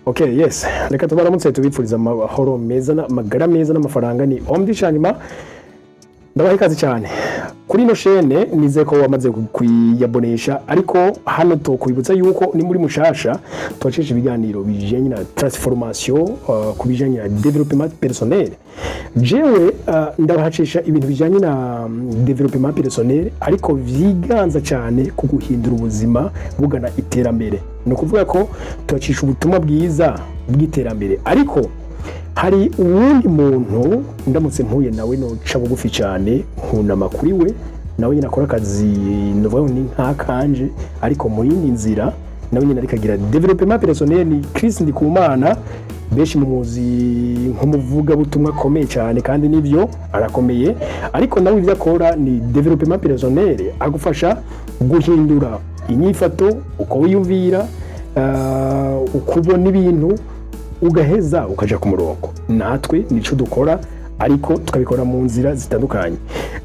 Okay, yes. Reka tubaramutse tubipfuriza amahoro meza n'amagara meza n'amafaranga ni Omdi Shanima. Ndabaha ikaze cyane. Kuri no chaîne nize ko wamaze kuyabonesha ariko hano to kwibutsa yuko ni muri mushasha twacisha ibiganiro bijanye na transformation kubijanye na development personnel. Jewe ndabahacisha ibintu bijanye na development personnel ariko vyiganza cyane ku guhindura ubuzima bugana iterambere. No kuvuga ko twacisha ubutumwa bwiza bw'iterambere ariko hari uwundi muntu ndamutse mpuye nawe no ca bugufi cyane nkunama kuri we nawe nyine akora akazi novuga ni nkakanje ariko muri indi nzira nawe nyine arikagira development personnel ni Chris Ndikumana beshi mumuzi nk'umuvuga butumwa komeye cyane kandi nivyo arakomeye ariko nawe ivyo akora ni development personnel agufasha guhindura inyifato uko wiyumvira ukubona ibintu ugaheza ukaja ku murongo natwe nico dukora ariko tukabikora mu nzira zitandukanye.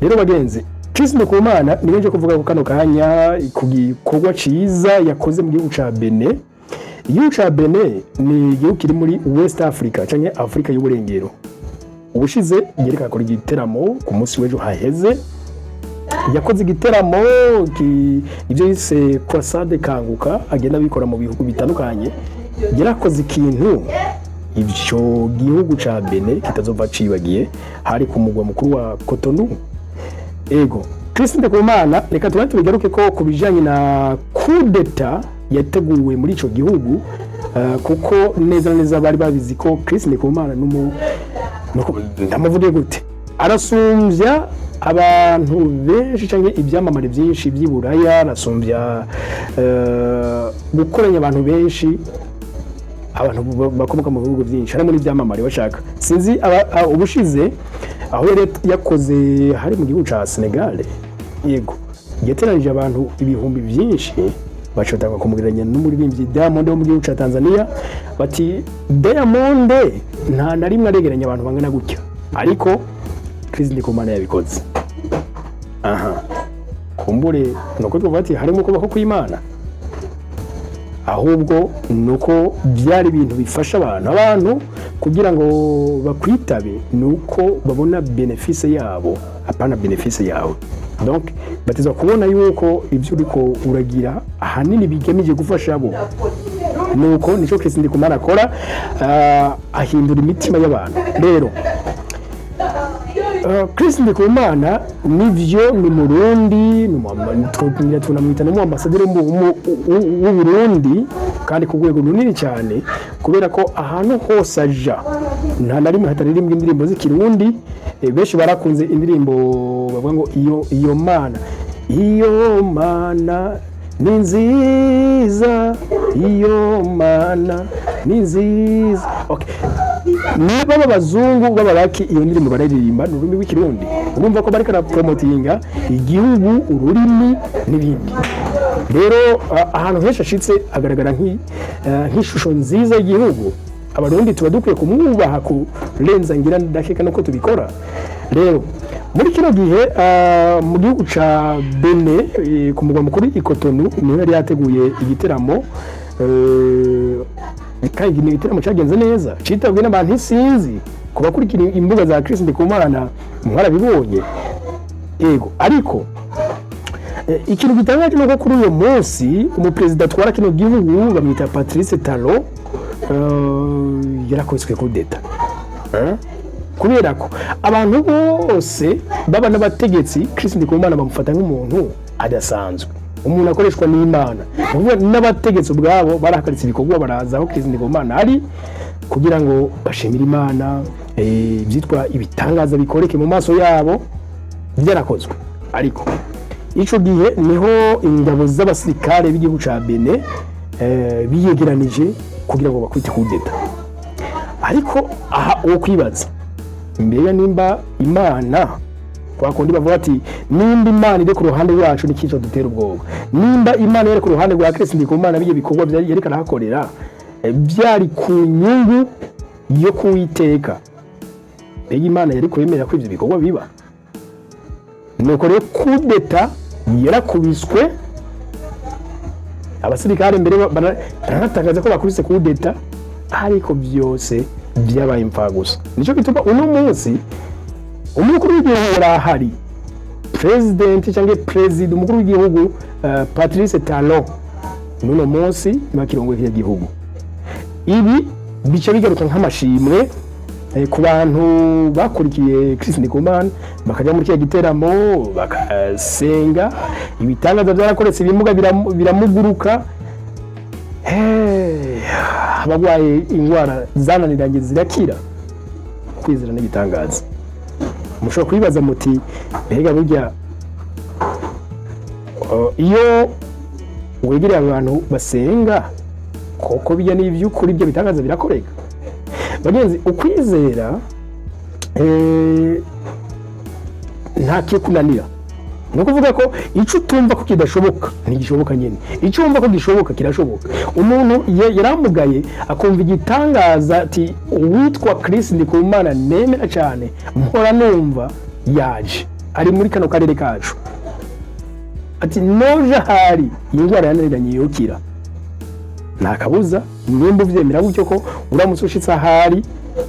Rero bagenzi Chris Ndikumana niwe kuvuga ko kano kanya ku gikorwa ciza yakoze mu gihugu ca Benin. Igihugu ca Benin ni igihugu kiri muri West Africa canke Afrika y'uburengero. Ubushize yereka akora igiteramo ku munsi w'ejo haheze yakoze igiteramo ivyo yise Croissade Kanguka agenda bikora mu bihugu bitandukanye. Yarakoze ikintu ivyo gihugu ca Benin kitazova cibagiye hari ku mugwa mukuru wa Cotonou. Ego Chris Ndikumana reka tubigaruke ko kubijanye na coup d'etat yateguwe muri ico gihugu kuko neza bari babizi ko Chris Ndikumana ndamuvuge gute arasumbya abantu benshi canke ibyamamare byinshi by'iburaya arasumbya gukoranya abantu benshi abantu bakomoka mu bihugu byinshi harimo n'ibyamamare bashaka sinzi ubushize aho yakoze hari mu gihugu ca Senegal. Yego yateranije abantu ibihumbi byinshi bacotanga kumugiranya n'umuririmbyi Diamond wo mu gihugu ca Tanzania bati Diamond nta na rimwe aregeranya abantu bangana gutya ariko Chris Ndikumana yabikoze. Aha kumbure nuko twavati harimo kubaho kw'Imana ahubwo nuko byari ibintu bifasha abantu kugira ngo bakwitabe nuko babona benefice yabo apana benefice yawe. Donc batiza kubona yuko ibyo uriko uragira ahanini bigemije gufasha abo nuko nico Chris Ndikumana akora ahindura imitima y'abantu. Rero Chris Ndikumana nivyo ni Murundi tunamwita no ambassadeur w'u Burundi kandi ku rwego runini cyane kubera ko ahantu hose aja nta na rimwe hataririmba indirimbo z'ikirundi. Benshi barakunze indirimbo bavuga ngo iyo mana ni nziza iyo mana ni nziza. Okay, niba abazungu b'abaraki iyo ndirimbo bararirimba n'ururimi rw'ikirundi urumva ko bariko promotinga igihugu ururimi n'ibindi. Rero ahantu henshi ashitse agaragara nk'ishusho nziza y'igihugu. Abarundi tuba dukwiye kumwubaha kurenza ngira ndakeka nuko tubikora. Rero muri kino gihe mu gihugu ca Benin ku mugwa mukuru i Cotonou niho yari yateguye igiteramo kandi ni igiteramo cyagenze neza citabwe n'abantu sinzi kubakurikira imbuga za Chris Ndikumana mwarabibonye. Ego ariko ikintu gitangaje nuko kuri uyo munsi umupresident atwara kino gihugu bamwita Patrice Talon yarakozwe coup d'etat kubera ko abantu bose baba n'abategetsi Chris Ndikumana bamufata nk'umuntu adasanzwe, umuntu akoreshwa n'Imana. N'abategetsi ubwabo barahagaritse ibikorwa baraza aho Chris Ndikumana ari kugira ngo bashimire Imana byitwa ibitangaza bikoreke mu maso yabo byarakozwe. Ariko ico gihe niho ingabo z'abasirikare b'igihugu ca Benin biyegeranije kugira ngo bakwite coup d'etat. Ariko aha uwo kwibaza mbere nimba Imana kwa kundi bavuga ati nimba Imana iri ku ruhande rwacu nikizo dutera ubwoba, nimba Imana iri ku ruhande rwa Chris Ndikumana biye bikorwa byari yerekana hakorera byari ku nyungu yo kuwiteka. Imana yari kwemera ko ivyo bikorwa biba nuko rero coup d'etat yarakubiswe abasirikare mbere baratangaza ko bakubise coup d'etat ariko byose byabaye impfagusa. Nico gituma uno munsi umukuru w'igihugu yarahari, president cyangwa president umukuru w'igihugu Patrice Talon nuno munsi n'akirongoye igihugu. Ibi bice bigaruka nk'amashimwe ku bantu bakurikiye Chris Ndikumana bakajya muri giteramo bakasenga, ibitangaza byarakoretse ibimuga biramuguruka, abagwaye indwara zananiranye zirakira, kwizera n'ibitangaza. Mushobora kwibaza muti mbega burya iyo wegereye abantu basenga koko bijya n'ivy'ukuri ibyo bitangaza birakoreka? Bagenzi, ukwizera nta kikunanira. No kuvuga ko ico utumva ko kidashoboka ntigishoboka nyene, ico wumva ko gishoboka kirashoboka. Umuntu yaramugaye akumva igitangaza ati uwitwa Chris Ndikumana nemera cyane mpora numva yaje ari muri kano karere kacu, ati noje hari indwara yananiranye yokira. Nta kabuza nimba uvyemera gutyo ko uramutse ushitse ahari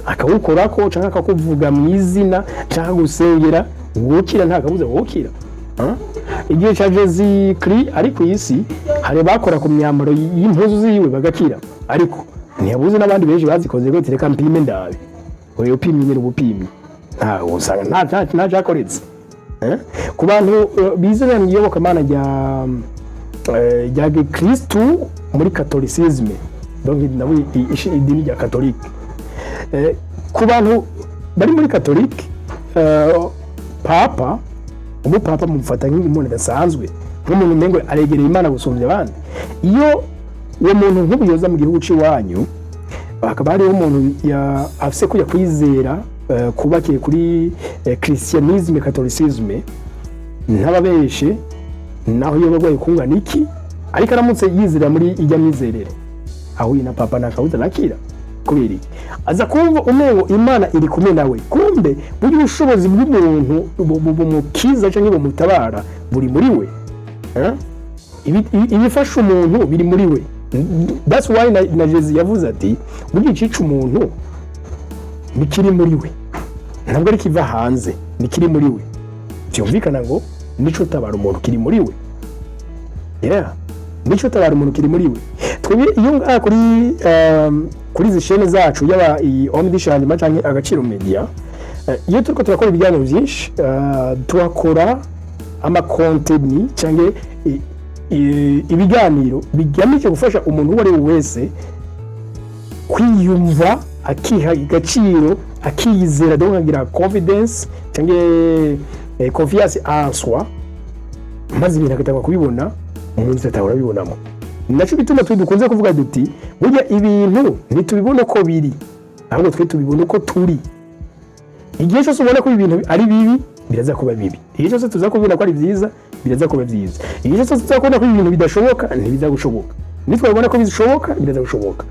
akawukorako canka akakuvuga mu izina canka gusengera wokira, nta kabuza wokira. Igihe cha Jezi Kri ari ku isi hari bakora ku myambaro y'impuzu ziwe bagakira, ariko ntiyabuze n'abandi benshi bazikoze ngo tereka mpime ndabe oyo pimye nyine ubupimye nta usanga nta cyakoretse. Ku bantu bizera mu iyobokamana rya Kristo muri Catholicisme, donc nabo idini rya Catholique, ku bantu bari muri Catholique, papa umupapa mufata nk'umuntu dasanzwe, nk'umuntu mengo aregereye Imana gusumbya abandi. Iyo uwo muntu nk'ubuyoza mu gihugu cy'iwanyu akaba ari umuntu afise kujya kwizera kubakiye kuri Christianisme Catholicisme, ntababeshe naho iyo bagwaye kungana iki, ariko aramutse yizera muri ijya myizerere ahuye na papa nakawuza nakira. Kubera aza kumva umengo Imana iri kumwe nawe, kumbe buri bushobozi bw'umuntu bumukiza cyangwa bumutabara buri muri we. Ibifasha umuntu biri muri we. That's why na Jezi yavuze ati buri cica umuntu nikiri muri we, ntabwo ari kiva hanze, nikiri muri we. Cyumvikana ngo nico tabara umuntu kiri muri we. Nico tabara umuntu kiri muri we. Twebwe iyo ngaha kuri zishene zacu yaba Omdishani macanye Agaciro Media, iyo turiko turakora ibiganiro byinshi, turakora amakonteni cyangwa ibiganiro bigamije gufasha umuntu uwo ari wese kwiyumva akiha agaciro, akiyizera, donc agira confidence cyangwa confiance en soi, maze ibintu agatanga kubibona umuntu atahora bibonamo. Naco bituma dukunze kuvuga duti burya ibintu ntitubibona ko biri, ahubwo twe tubibona ko turi. Igihe cyose ubona ko ibintu ari bibi biraza kuba bibi, igihe cyose tuzakubona ko ari byiza biraza kuba byiza, igihe cyose tuzakubona ko ibintu bidashoboka ntibiza gushoboka, nitwabona ko bishoboka biraza gushoboka.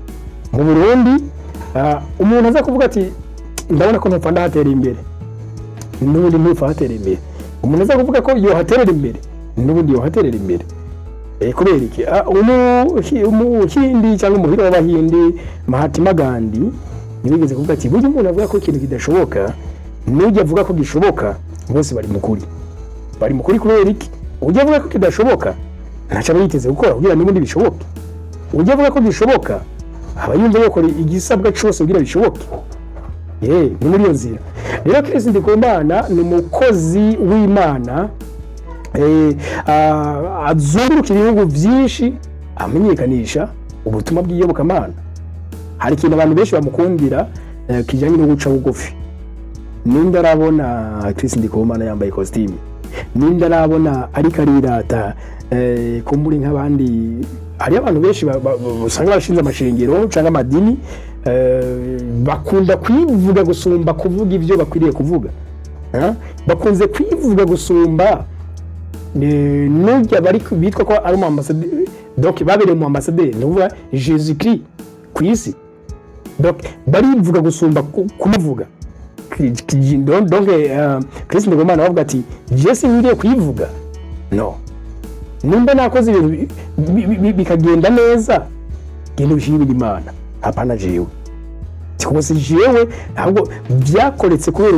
Mu Burundi umuntu aza kuvuga ati ndabona ko ntapfa ndahatera imbere, n'ubundi ntupfa hatera imbere. Umuntu aza kuvuga ko yohaterera imbere, n'ubundi yohaterera imbere. Kubera iki umuhindi cyangwa umuhiro w'abahindi Mahatma Gandhi nibigeze kuvuga ati burya umuntu avuga ko ikintu kidashoboka n'ujya avuga ko gishoboka bose bari mukuri. Kubera iki ujya avuga ko kidashoboka ntaca yiteze gukora kugira n'ubundi bishoboke, ujya avuga ko gishoboka aba yumva yakora igisabwa cyose kugira bishoboke. Ni muri iyo nzira rero Chris Ndikumana ni umukozi w'Imana azungurukira ibihugu byinshi amenyekanisha ubutumwa bw'iyobokamana. Hari ikintu abantu benshi bamukundira kijyanye no guca bugufi. Ninda arabona Chris Ndikumana yambaye costume, ninda arabona ariko arirata kumburi nk'abandi. Hari abantu benshi usanga bashinze amashengero cyangwa amadini bakunda kwivuga gusumba kuvuga ibyo bakwiriye kuvuga. Bakunze kwivuga gusumba nujya bari bitwa ko ari mu ambassadeur, donc babereye mu ambassadeur nuvuga Jésus Christ ku isi, donc barivuga gusumba kumuvuga. Donc Chris Ndikumana bavuga ati Jesse wiriye kwivuga no, nimba nakoze ibintu bikagenda neza genda ushimira Imana, hapana jewe. cyose jewe ahubwo byakoretse kubera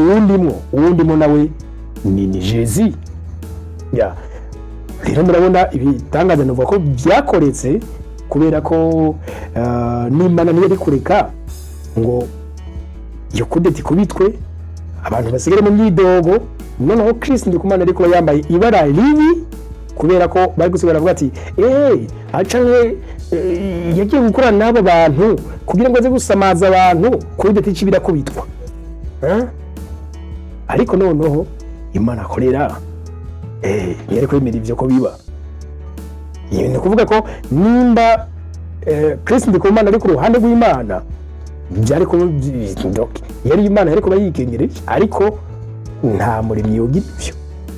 uwundimo nawe ni Jezi ya rero murabona ibitangaza navuga ko byakoretse kubera ko n'Imana niyo ari kureka ngo iyo kudeti kubitwe abantu basigare mu myidogo noneho Chris Ndikumana ariko yambaye ibara ribi kubera ko bari gusigara bavuga ati acanwe yagiye gukorana n'abo bantu kugira ngo aze gusamaza abantu kudeti cibira kubitwa ariko noneho Imana akorera yari kwemera ivyo ko biba ni kuvuga ko nimba Chris Ndikumana ari ku ruhande rw'Imana byari ko yari Imana yari kuba yikengereje ariko nta murimyi yogira ivyo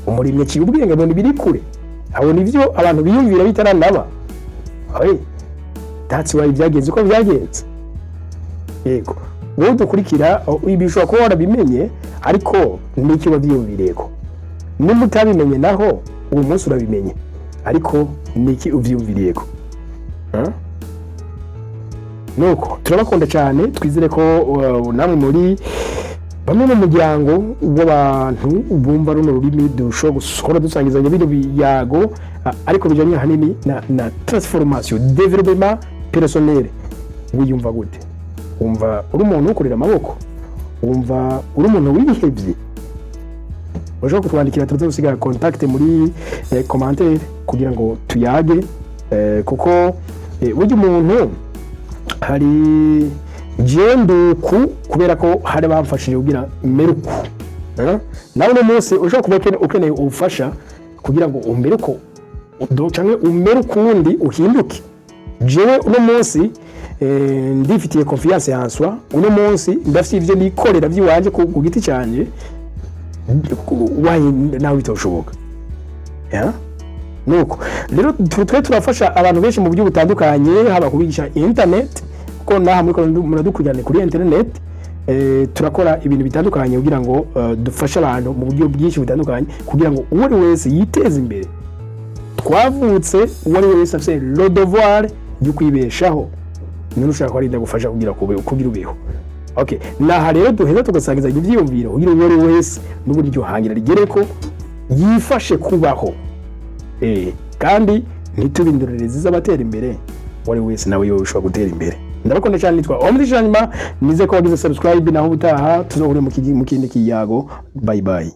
umurimyi kiye ubwenge abona biri kure abona ivyo abantu biyumvira bitaranaba that's why byagenze uko byagenze yego wowe dukurikira ibishobora kuba warabimenye ariko n'iki wabyiyumvireko nimutabimenye naho uwo munsi urabimenye ariko n'iki uvyumvireko nuko turabakunda cyane twizere ko namwe muri bamwe mu muryango w'abantu bumva runo rurimi dushobora gukora dusangizanya bino biyago ariko bijanye hanini na transformation développement personnel. Wiyumva gute? Wumva uri umuntu ukorera amaboko? Wumva uri umuntu wihebye? Ushobora kutwandikira tuzagusiga contact muri commentaire kugira ngo tuyage kuko burya umuntu hari jenduku kubera ko hari bamfashije kugira meruku nawe no munsi ushobora kuba ukeneye ubufasha kugira ngo umeruko canke umerukundi uhinduke. Jewe uno munsi ndifitiye confiance yanswa, uno munsi ndafite ivyo nikorera by'iwanje ku giti cyanje wayi nawe bitoshoboka nuko rero twe turafasha abantu benshi mu buryo butandukanye, haba kubigisha internet ko naha muradukurikirana kuri internet, turakora ibintu bitandukanye kugira ngo dufashe abantu mu buryo bwinshi butandukanye kugira ngo uwo wese yiteze imbere. Twavutse uwo wese afite le devoir yo kwibeshaho, none ushaka ko ari ndagufasha kugira ubeho. Okay, naha rero duheza tugasangiza ibyiyumviro kugira uwo wese n'uburyo hangira rigere ko yifashe kubaho kandi ntitubinduririze z'abatera imbere, wari wese nawe yoshobora gutera imbere. Ndabakunda cyane, nitwa Omri Shanima, nize ko wagize subscribe naho utaha tuzohure mu kindi kiyago. Bye bye.